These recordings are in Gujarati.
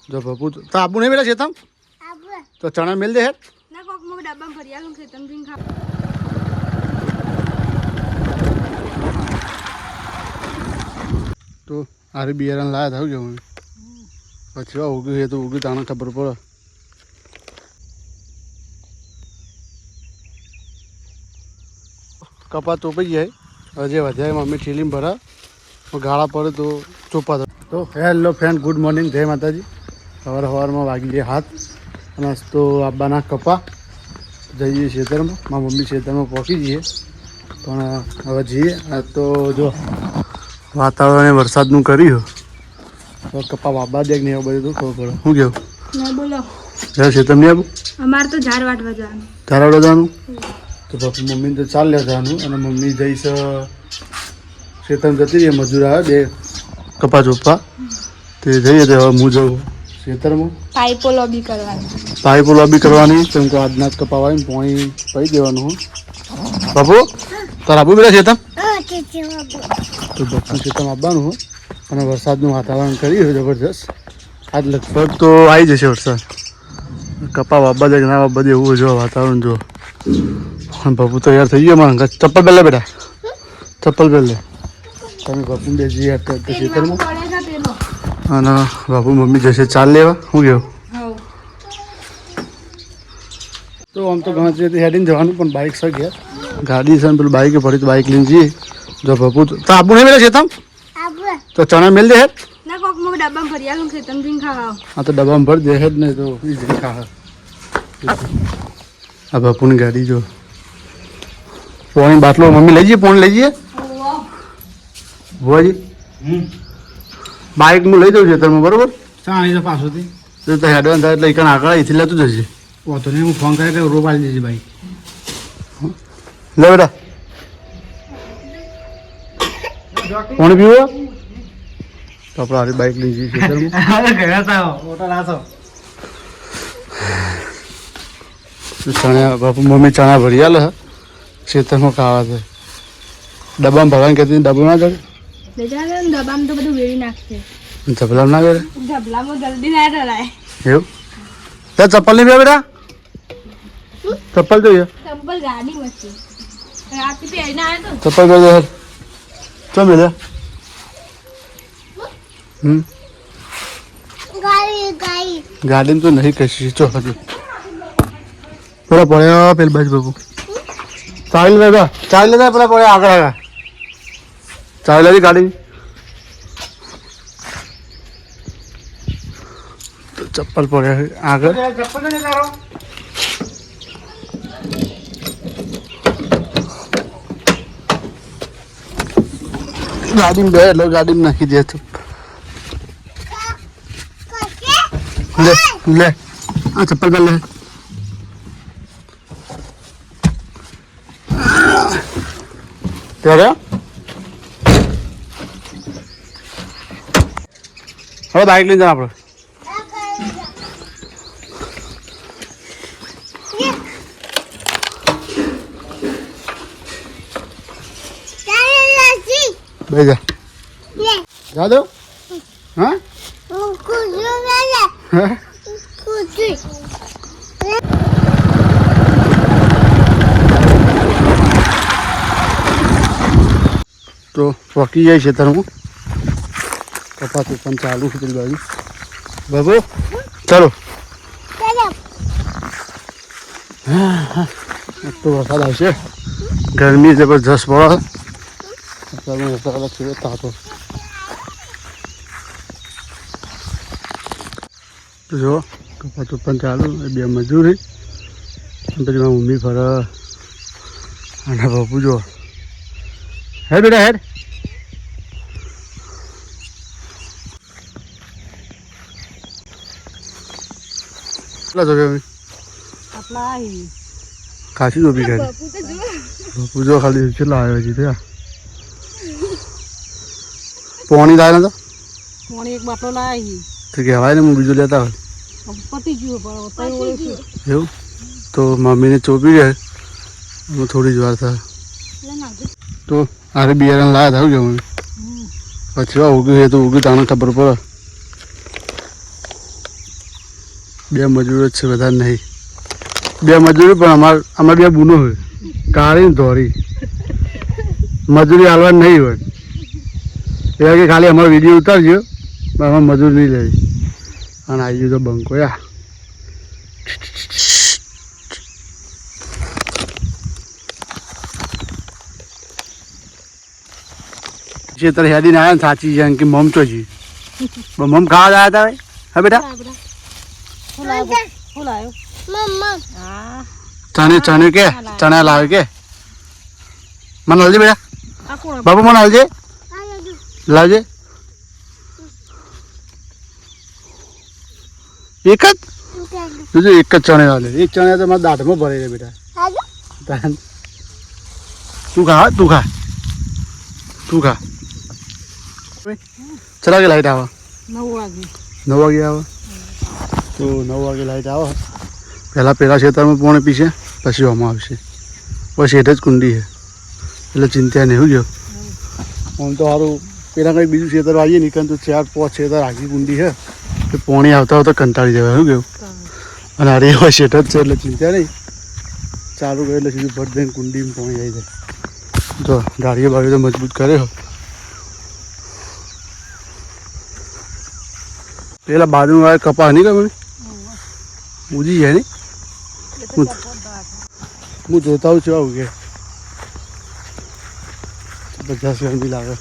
जो बापू तो आबू नहीं बेटा चेतम तो चना मिल दे है ना कोक मो डब्बा में भरिया लूं खेतम दिन खा तो आरे बियारण लाया था क्यों अच्छा उगी है तो उगी दाना खबर पड़ा कपा तो पी है अजय वध्या मम्मी ठेली में भरा और गाड़ा पड़े तो चोपा था तो हेलो फ्रेंड गुड मॉर्निंग जय माता जी सवार सवार में वागी लिए हाथ तो आबाना कपा જઈએ ખેતરમાં મારી મમ્મી ખેતરમાં પહોંચી જઈએ પણ હવે જઈએ તો જો વાતાવરણે વરસાદનું કર્યું તો કપા બાબા દે નહીં આવું બધું તો ખબર પડે શું કેવું ના બોલો જરા ખેતર નહીં આવું અમાર તો ઝાડ વાટવા જવાનું ઝાડ વાટવા જવાનું તો પપ્પા મમ્મીને તો ચાલ લે જવાનું અને મમ્મી જઈશ ખેતરમાં જતી રહીએ મજૂર આવે બે કપા ચોપા તે જઈએ તો હવે હું જઉં ખેતરમાં પાઇપો લોબી કરવાની પાઇપો લોબી કરવાની કેમ કે આજના જ કપાવાય પાણી પી દેવાનું હું બાપુ તારા આબુ બેટા ખેતર તો બાપુ ખેતરમાં આવવાનું હું અને વરસાદનું વાતાવરણ કર્યું જબરજસ્ત આજ લગભગ તો આવી જશે વરસાદ કપા બાબા દે ના બાબા દે એવું જો વાતાવરણ જો બાપુ તૈયાર થઈ ગયો મારા ચપ્પલ પહેલે બેટા ચપ્પલ પહેલે તમે બાપુ બે જઈએ ખેતરમાં અને બાપુ મમ્મી જશે ચાલ લેવા શું કેવું તો આમ તો ગણતરી હેડીને જવાનું પણ બાઇક છે ગયા ગાડી છે ને પેલું બાઇકે પડી તો બાઇક લઈને જઈએ જો બાપુ તો આબુ નહીં બેટા ખેતમ તો ચણા મેલ દે હેડ ના કોક મો ડબ્બા में भरिया लूं खेतम दिन खा હા તો ડબ્બામાં ભર દે હેડ ને તો એ જઈ ખા આ બાપુની ગાડી જો પાણી બાટલો મમ્મી લઈ જઈએ પાણી લઈ જઈએ ભુવાજી બાઇક હું લઈ દઉં છું તમે બરોબર ચાલી તો પાછોથી તો હેડવાન થાય એટલે એક આગળ અહીંથી લેતું જશે વાંધો નહીં હું ફોન કરે કે રોપ આવી દેજે ભાઈ લે બેટા પાણી પીવો તો આપણે હારી બાઇક લઈ જઈએ ખેતરમાં ગયા તા ઓટો નાખો ચણા બાપુ મમ્મી ચણા ભરી આલે ખેતરમાં ખાવા છે ડબ્બામાં ભરવાનું કહેતી ડબ્બો ના કરે બેજાને ડબ્બામાં તો બધું વેરી નાખશે ચપલામાં ના કરે ડબલામાં જલ્દી ના ઢળાય એવું ત્યાં ચપ્પલ નહીં પીવા બેટા ચપ્પલ જોઈએ ચંપલ ગાડી વચ્ચે રાતે પહેરીને આવ્યો તો ચપ્પલ કરી દે ચો મેલે ગાડીમાં તો નહીં કશી ચો હજુ પેલા પડ્યા પેલી બાજુ બાબુ ચાલી લેતા પેલા પડ્યા આગળ આગળ ચાલી લેતી ગાડી તો ચપ્પલ પડ્યા આગળ ગાડીમાં બે એટલે ગાડીમાં નાખી દે લે લે આ ચપ્પલ પર લે ત્યારે હવે બાઇક લઈને જાવ આપણે બે જા દો હા તો પકી જાય છે તરવું કપાસ પણ ચાલુ છે પેલી બાજુ બાબુ ચાલો તો વરસાદ આવશે ગરમી જબરજસ્ત પડે વરસાદ તાતો જો કપાસ પણ ચાલુ બે મજૂરી પછી મારી મમ્મી ફરે અને બાપુ જો હેડ બેટા હેડ કેટલા જો ખાસી જોબી ખાલી બાપુ જો ખાલી કેટલા આવ્યો છે ત્યાં પાણી લાવે ને પાણી એક બાટલો લાવી તો કહેવાય ને હું બીજું લેતા હોય પતી ગયું પણ એવું તો મમ્મીને ચોપી જાય હું થોડી જ વાર થાય તો આરે બિયારણ લાયા હતા કેવું પછી ઉગ્યું એ તો ઉગ્યું તાને ખબર પડે બે મજૂરો જ છે, બધા નહીં. બે મજૂરી પણ અમારે બે બુનો હોય, કાળી ને ધોરી. મજૂરી હાલવાની નહીં હોય એ કે ખાલી અમારો વિડીયો ઉતારજો, પણ અમારે મજૂરી નહીં લેવી. અને આવી ગયું તો બંકો યા. જે તારે હેડીને આવ્યા ને સાચી છે કે મમ તો જી મમ ખાવા આવ્યા હતા ભાઈ. હા બેટા ચને કે ચણા લાવે કે મને લાવજે બેટા. બાપુ મને લાવજે, લાવજે. એક જ જોજો, એક જ ચણે વાલે. એક ચણે તો મારા દાંતમાં ભરાઈ જાય બેટા. તું ખા, તું ખા, તું ખા. ચલા વાગે લાઈટ આવે? 9 વાગે આવે. તો 9 વાગે લાઈટ આવે. પહેલાં પેલા ખેતરમાં પોણે પીશે, પછી આમાં આવશે. બસ એટલે જ કુંડી છે, એટલે ચિંતા નહીં. શું ગયો આમ તો સારું. પેલા કંઈ બીજું ખેતર આવીએ નીકળ તો 4-5 ખેતર આખી કુંડી છે, તો પોણી આવતા આવતા કંટાળી જવાય. શું કેવું? અને અરે એવા શેઠ જ છે એટલે ચિંતા નહીં. ચાલુ કરે એટલે સીધું ભર દઈને કુંડીમાં પોણી આવી જાય. જો ગાડીઓ બાડીઓ તો મજબૂત કરે હો. પેલા બાજુ વાળા કપા નહીં ખબર ઉજી જાય ને. હું જોતા હોઉં છું આવું કે 50 ગરમી લાગે.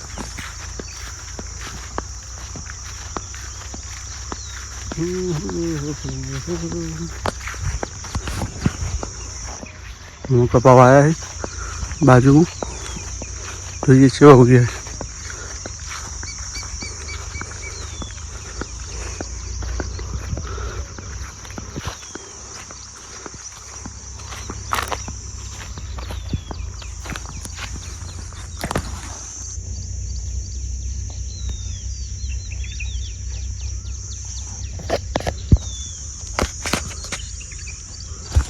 હું કપા વાયા છે બાજુમાં, જોઈએ છે આવું ગયા.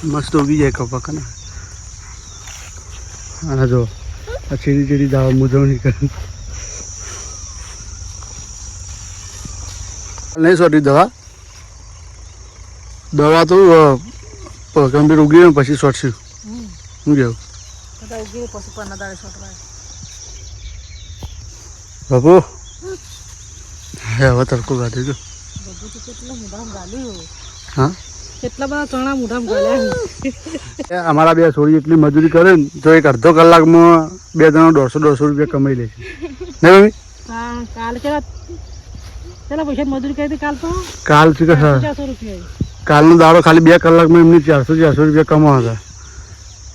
મસ્ત ઉગી જાય કપા કને. અને જો આ ચીડી ચીડી દાવા મુજવણી કરી નહીં સોટી દવા તો ગંભીર ઉગી ને પછી સોટશું. શું કેવું બાપુ? હવે તડકો ગાધે જો. હા કેટલા બધા ચણા મોઢામાં ગાલ્યા. અમારા બે છોડી એટલી મજૂરી કરે ને તો એક અડધો કલાકમાં 2 જણા 150 રૂપિયા કમાઈ લે છે. નહીં મમ્મી? કાલ કેટલા પૈસા મજૂરી કરી હતી? કાલ છે કે 400 રૂપિયા. કાલનો દાડો ખાલી 2 કલાકમાં એમની 400 રૂપિયા કમાવા હતા.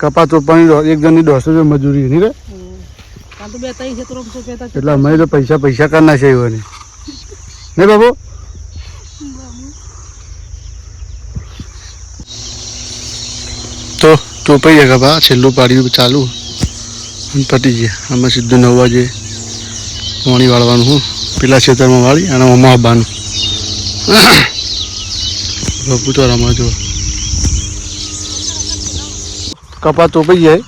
કપા ચોપાની એક જણની 150 રૂપિયા મજૂરી નહીં રે. કાલ તો 2-3 ખેતરો એટલે અમે તો પૈસા કરી નાખે એવા નહીં બાબુ? તો ચોપાઈ જાય કપા, છેલ્લું પાડ્યું ચાલુ અને પતી ગયા. આમાં સીધું 9 વાગે પાણી વાળવાનું હું પેલા ખેતરમાં વાળી અને આમાં આવવાનું. બાપુ તો રમા જો કપા ચોપાઈ જાય.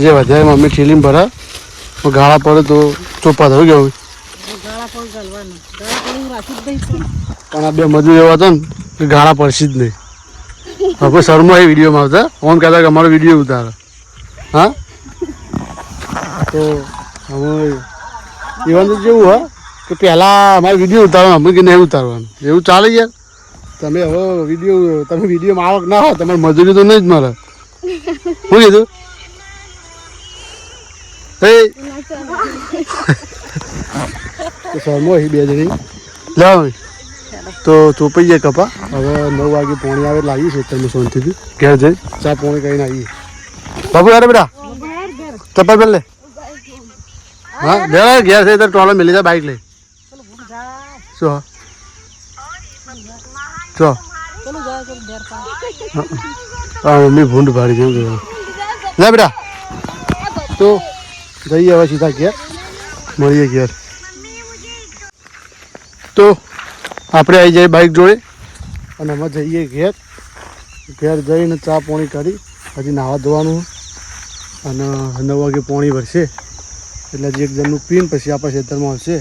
હજે વધારે મમ્મી ઠેલીમાં ભરા ગાળા પડે તો ચોપા થયું કેવું. પણ આ બે મજૂર એવા હતા ને કે ગાળા પડશે જ નહીં. હવે શર્મા એ વિડીયોમાં આવતા ઓન કહેતા કે અમારો વિડીયો ઉતારો. હા તો હવે એવાનું તો જેવું હોય કે પહેલાં અમારે વિડીયો ઉતારવાનો, અમે કે નહીં ઉતારવાનું એવું ચાલે યાર. તમે હવે વિડીયોમાં આવક ના હોય તમારે મજૂરી તો નહીં જ મળે. શું કીધું? શર્મો એ 2 જણી લાવ. તો ચોપાઈ જાય કપા. હવે 9 વાગે પોણી આવે લાવીએ છીએ તમે શાંતિથી ઘેર જઈ ચા પોણી કરીને આવીએ. બાબુ યાર બેટા ચપ્પલ પહેર લે. હા ઘેર છે તો ટોલો મેલી જાય બાઈક લઈ. શું ચો હા મમ્મી ભૂંડ ભારી જેવું લે બેટા. તો જઈએ હવે સીધા ઘેર, મળીએ ઘેર. તો આપણે આવી જઈએ બાઈક જોડે અને અમે જઈએ ઘેર જઈને ચા પાણી કરી હજી નાહવા ધોવાનું અને 9 વાગે પાણી ભરશે એટલે હજી એક જણનું પીને પછી આપણા ખેતરમાં આવશે.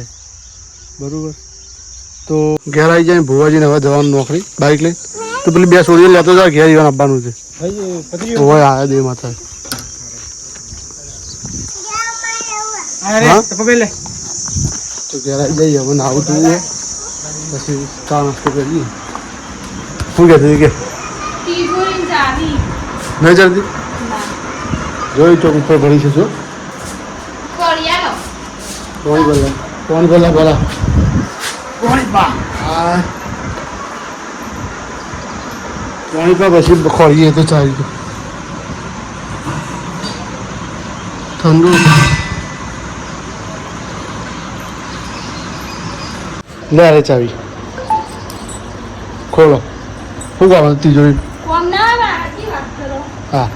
બરાબર? તો ઘેર આવી જાય ભુવાજીને હવે જવાનું નોકરી બાઈક લઈ. તો પેલી બે સોડીઓ લેતો જાવ ઘેર ઈવન આપવાનું છે ભાઈ પતરી હોય આયા દે માથા અરે હા? તો પકડી લે તો ઘેર આવી જઈએ હવે નાવું જોઈએ પછી ચા નાસ્તો કરીએ શું કહેતી કે તીજોરી ચાવી નહીં ચાલતી જોઈ ચોક ઉપર ભરી છે શું કોળિયાનો કોણ બોલા બોલા કોણી બા હા પાણી પર પછી ખોરીએ તો ચાલી ગયું ઠંડુ લે અરે ચાવી ખોલો શું કામ હતું તિજોરી કોમ ના આવે આજી વાત કરો હા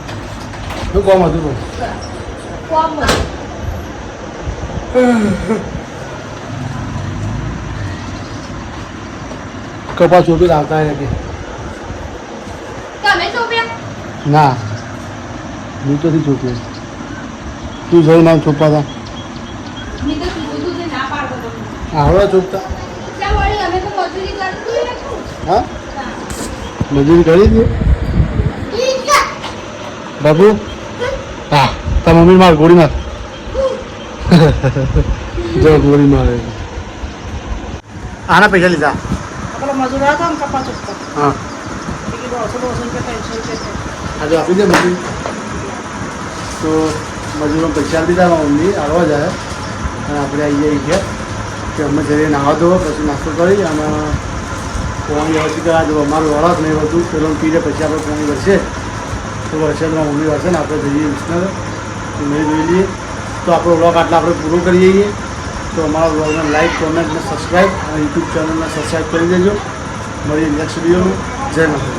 શું કામ હતું પણ કોમ કપા ચોપી લાવતા કે તમે ચોપ્યા ના હું તો નથી ચોપ્યો તું જઈ નામ ચોપા હતા મેં તો કીધું છે ના પાડતો તમે આવડે ચોપતા ત્યાં વળી અમે તો મજૂરી કરતી ને હા મજૂરી કરી દે બાબુ હા તાર મમ્મી માર ગોળી માર જો ગોળી મારે આના પૈસા લીધા પેલો મજૂર હતો ને કપા ચૂકતો હા એ કીધું 800 આજે આપી દે મજૂરી તો મજૂરો પૈસા લીધા મારા મમ્મી આવવા જાય અને આપણે આવી જઈએ ઘેર કે અમે જઈએ નાહવા ધોવા પછી નાસ્તો કરી અને પોણી વ્યવસ્થિત કરા દો અમારું વળત નહીં હોતું પેલો પીને પછી આપણે પોણી વરસે તો વરસે તો મારા મમ્મી વરસે ને આપણે જઈએ વિસનગર નહીં જોઈ લઈએ તો આપણો વ્લોગ આટલા આપણે પૂરો કરીએ છીએ તો અમારા વ્લોગને લાઈક કોમેન્ટ અને સબસ્ક્રાઈબ અને યુટ્યુબ ચેનલને સબસ્ક્રાઈબ કરી દેજો મળીએ નેક્સ્ટ વિડીયોમાં જય માતા